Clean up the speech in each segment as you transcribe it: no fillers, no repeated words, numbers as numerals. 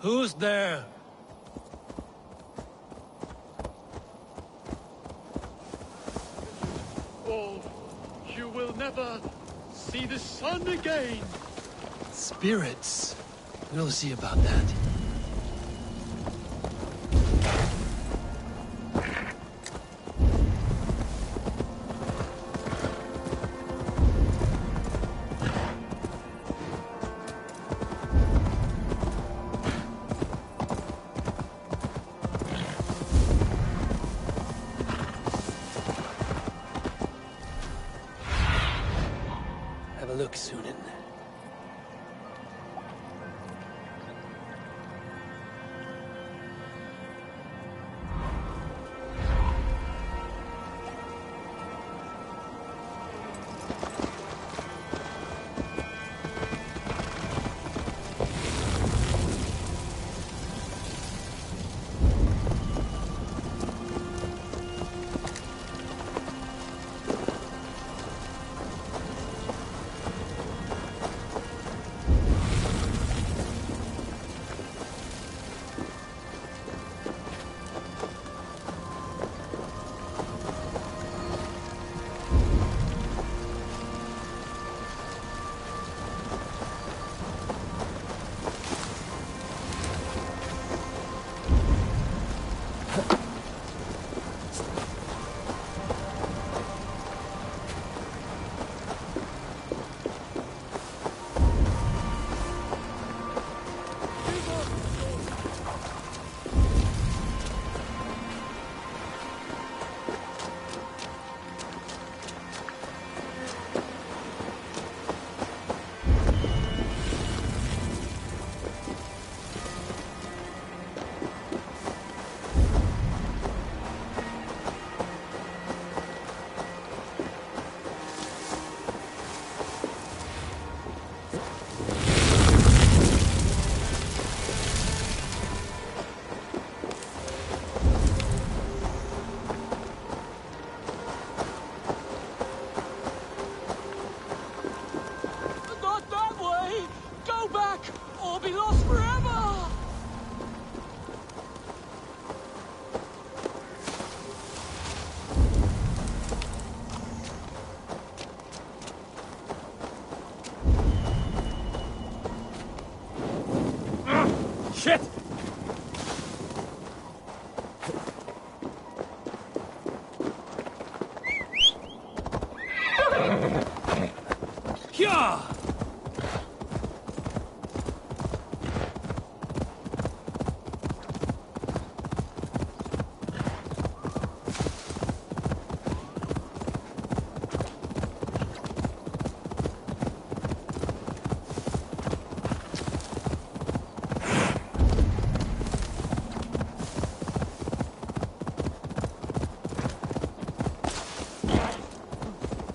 Who's there? All, you will never see the sun again. Spirits. We'll see about that. Have a look, Sunan. Shit! Yeah!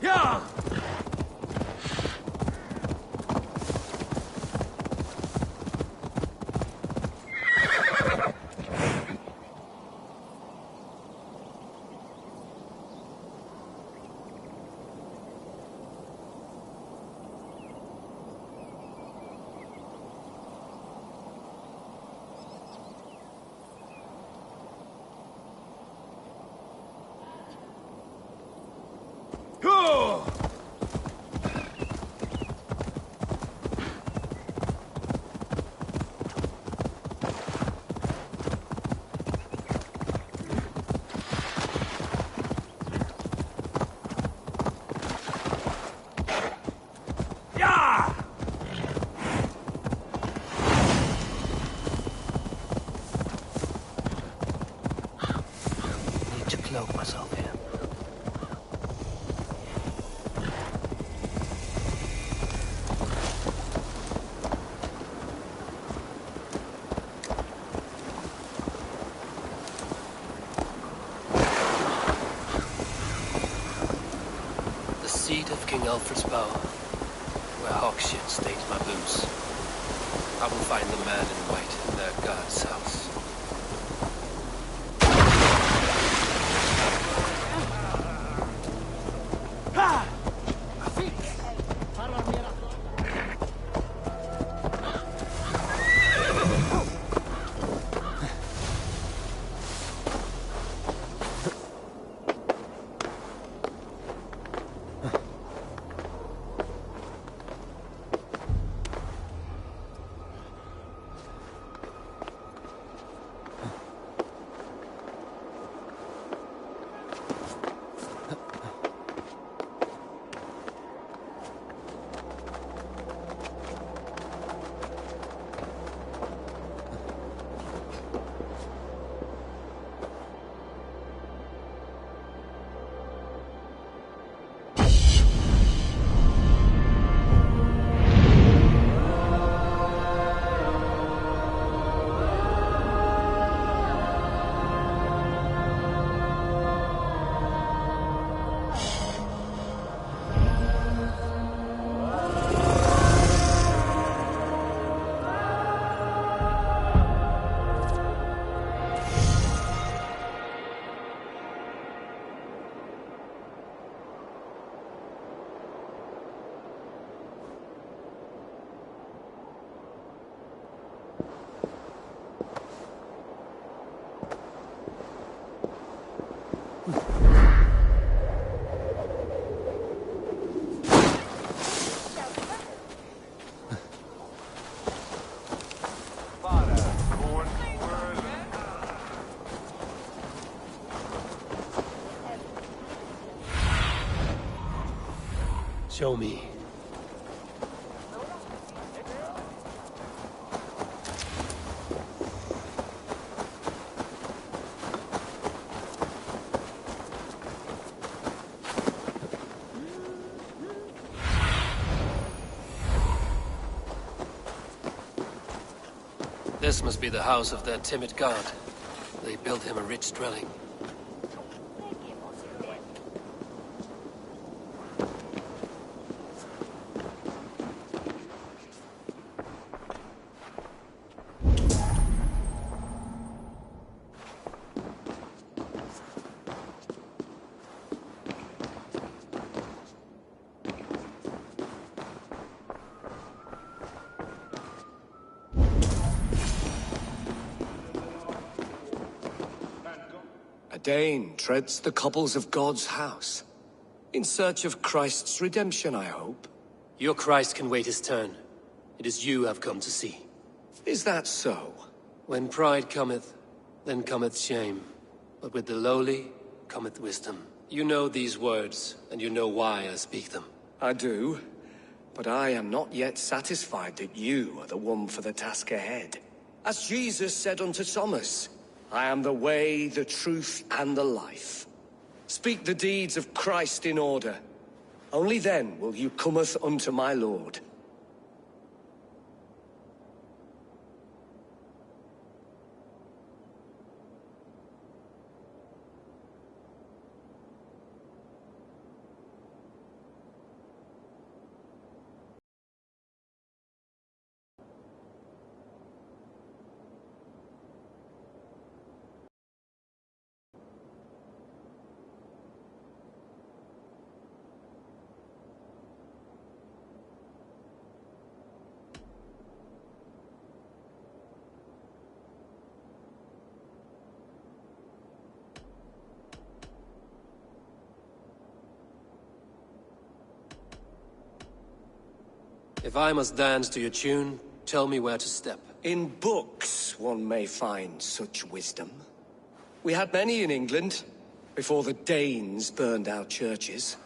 Yeah! Need to cloak myself here. The seat of King Alfred's power, where Hawkshead stays my boots. I will find the man in white in their god's house. Show me. This must be the house of their timid god. They built him a rich dwelling. A Dane treads the cobbles of God's house. In search of Christ's redemption, I hope. Your Christ can wait his turn. It is you I've come to see. Is that so? When pride cometh, then cometh shame. But with the lowly cometh wisdom. You know these words, and you know why I speak them. I do. But I am not yet satisfied that you are the one for the task ahead. As Jesus said unto Thomas, I am the way, the truth, and the life. Speak the deeds of Christ in order. Only then will you cometh unto my Lord. If I must dance to your tune, tell me where to step. In books one may find such wisdom. We had many in England, before the Danes burned our churches.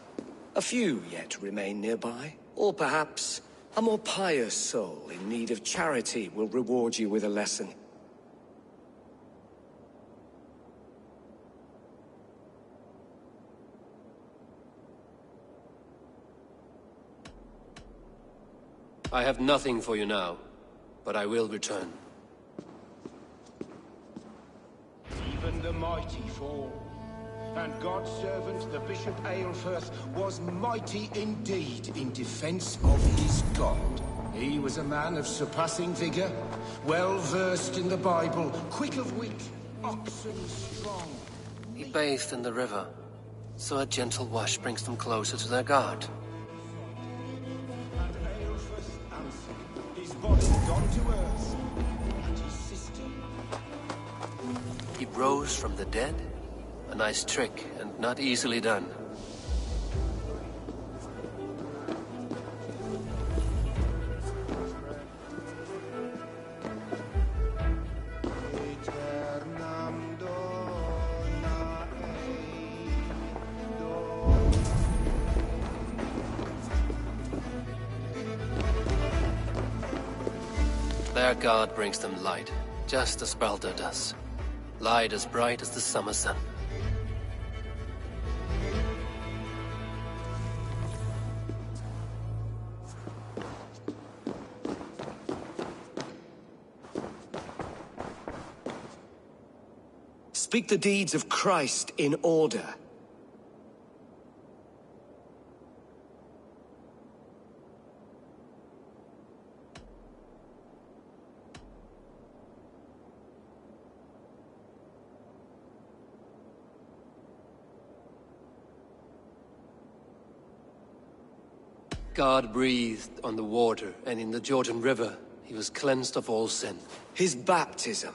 A few yet remain nearby. Or perhaps a more pious soul in need of charity will reward you with a lesson. I have nothing for you now, but I will return. Even the mighty fall, and God's servant, the Bishop Aelfirth, was mighty indeed in defense of his God. He was a man of surpassing vigor, well-versed in the Bible, quick of wit, oxen strong. He bathed in the river, so a gentle wash brings them closer to their God. And Aelfirth answered, his body gone to earth, and his sister. He rose from the dead? A nice trick, and not easily done. Their god brings them light, just as Baldur does. Light as bright as the summer sun. Speak the deeds of Christ in order. God breathed on the water, and in the Jordan River, he was cleansed of all sin. His baptism.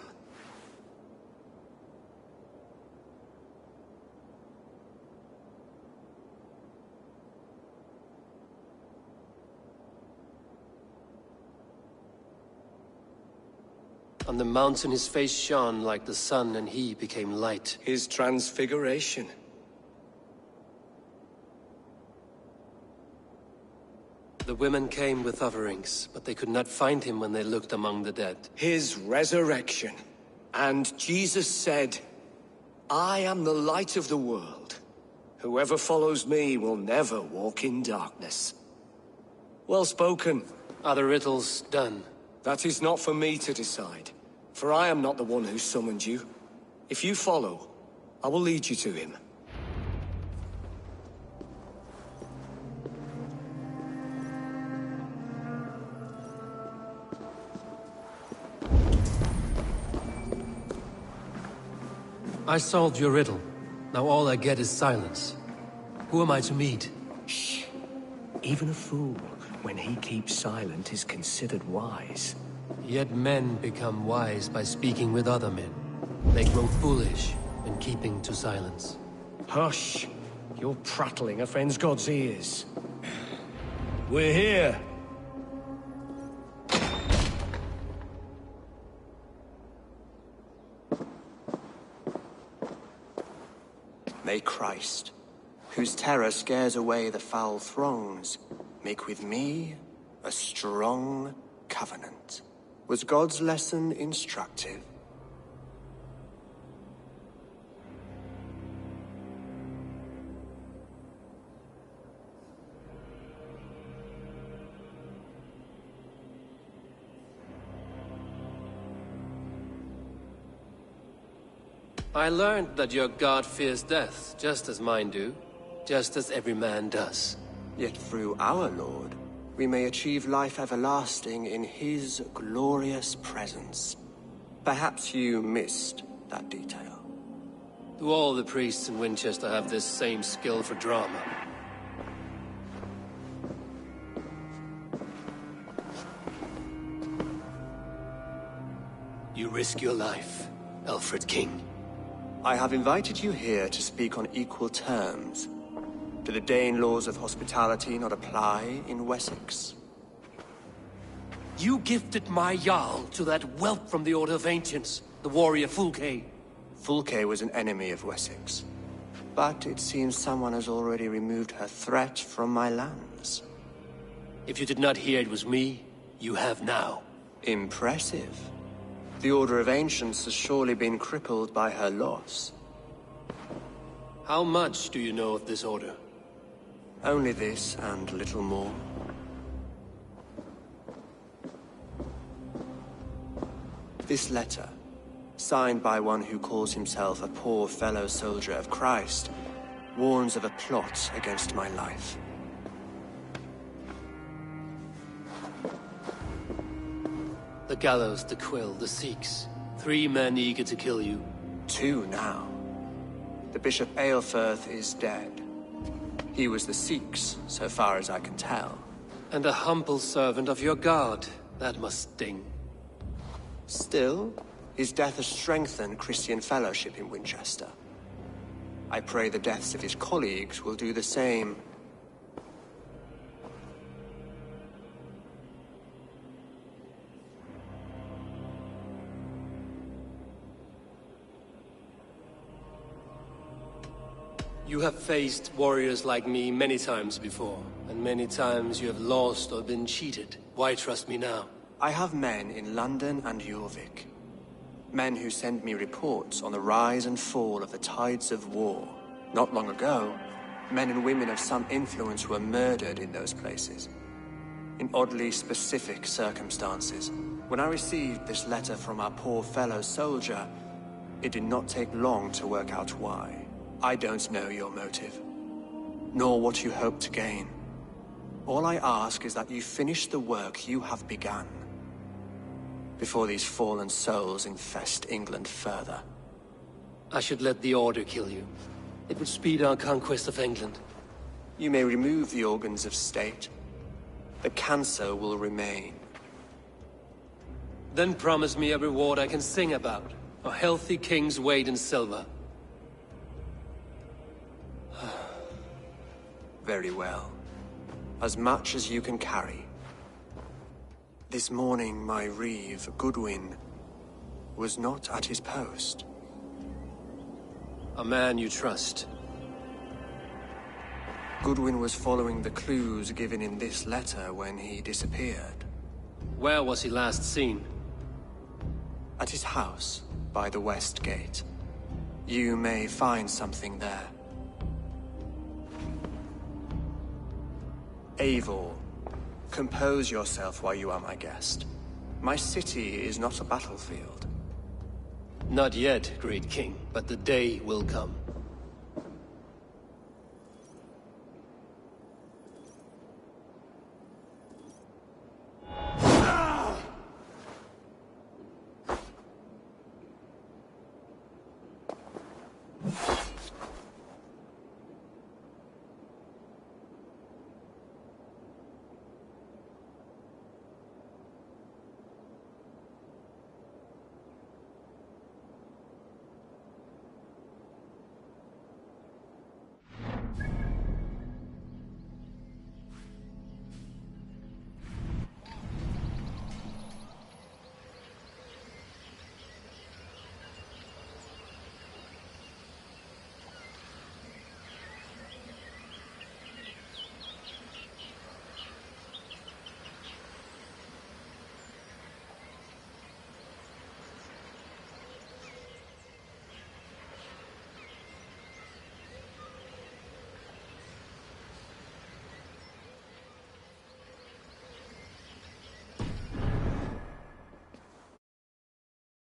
On the mountain his face shone like the sun, and he became light. His transfiguration. The women came with offerings, but they could not find him when they looked among the dead. His resurrection. And Jesus said, I am the light of the world. Whoever follows me will never walk in darkness. Well spoken. Are the riddles done? That is not for me to decide, for I am not the one who summoned you. If you follow, I will lead you to him. I solved your riddle. Now all I get is silence. Who am I to meet? Shh. Even a fool, when he keeps silent, is considered wise. Yet men become wise by speaking with other men. They grow foolish when keeping to silence. Hush! You're prattling offends God's ears. We're here. May Christ, whose terror scares away the foul throngs, make with me a strong covenant. Was God's lesson instructive? I learned that your god fears death, just as mine do. Just as every man does. Yet through our Lord, we may achieve life everlasting in his glorious presence. Perhaps you missed that detail. Do all the priests in Winchester have this same skill for drama? You risk your life, Alfred King. I have invited you here to speak on equal terms. Do the Dane laws of hospitality not apply in Wessex? You gifted my Jarl to that whelp from the Order of Ancients, the warrior Fulke. Fulke was an enemy of Wessex. But it seems someone has already removed her threat from my lands. If you did not hear it was me, you have now. Impressive. The Order of Ancients has surely been crippled by her loss. How much do you know of this order? Only this and little more. This letter, signed by one who calls himself a poor fellow soldier of Christ, warns of a plot against my life. The gallows, the quill, the Sikhs. 3 men eager to kill you. 2 now. The Bishop Aelfirth is dead. He was the Sikhs, so far as I can tell. And a humble servant of your god. That must sting. Still, his death has strengthened Christian fellowship in Winchester. I pray the deaths of his colleagues will do the same. You have faced warriors like me many times before, and many times you have lost or been cheated. Why trust me now? I have men in London and Jorvik. Men who send me reports on the rise and fall of the tides of war. Not long ago, men and women of some influence were murdered in those places. In oddly specific circumstances. When I received this letter from our poor fellow soldier, it did not take long to work out why. I don't know your motive, nor what you hope to gain. All I ask is that you finish the work you have begun, before these fallen souls infest England further. I should let the Order kill you. It would speed our conquest of England. You may remove the organs of state. The cancer will remain. Then promise me a reward I can sing about. A healthy king's weight in silver. Very well. As much as you can carry. This morning, my reeve, Goodwin, was not at his post. A man you trust. Goodwin was following the clues given in this letter when he disappeared. Where was he last seen? At his house, by the West Gate. You may find something there. Eivor, compose yourself while you are my guest. My city is not a battlefield. Not yet, great king, but the day will come.